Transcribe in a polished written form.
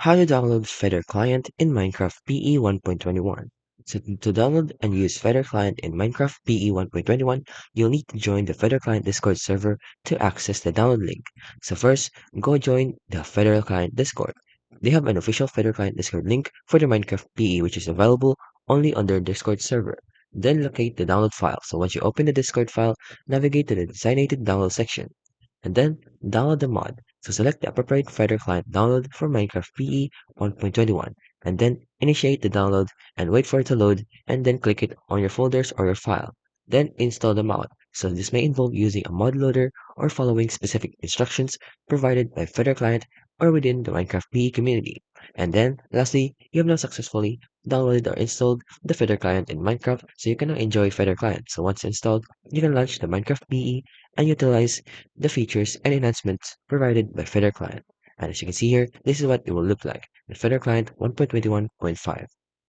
How to download Feather Client in Minecraft PE 1.21. So to download and use Feather Client in Minecraft PE 1.21, you'll need to join the Feather Client Discord server to access the download link. So first, go join the Feather Client Discord. They have an official Feather Client Discord link for the Minecraft PE which is available only on their Discord server. Then locate the download file. So once you open the Discord file, navigate to the designated download section and then download the mod. So select the appropriate Fighter client download for Minecraft PE 1.21 and then initiate the download and wait for it to load and then click it on your folders or your file. Then install the mod. So this may involve using a mod loader or following specific instructions provided by Fighter client or within the Minecraft PE community. And then, lastly, you have now successfully downloaded or installed the Feather client in Minecraft so you can now enjoy Feather client. So once installed, you can launch the Minecraft PE and utilize the features and enhancements provided by Feather Client. And as you can see here, this is what it will look like in Feather Client 1.21.5.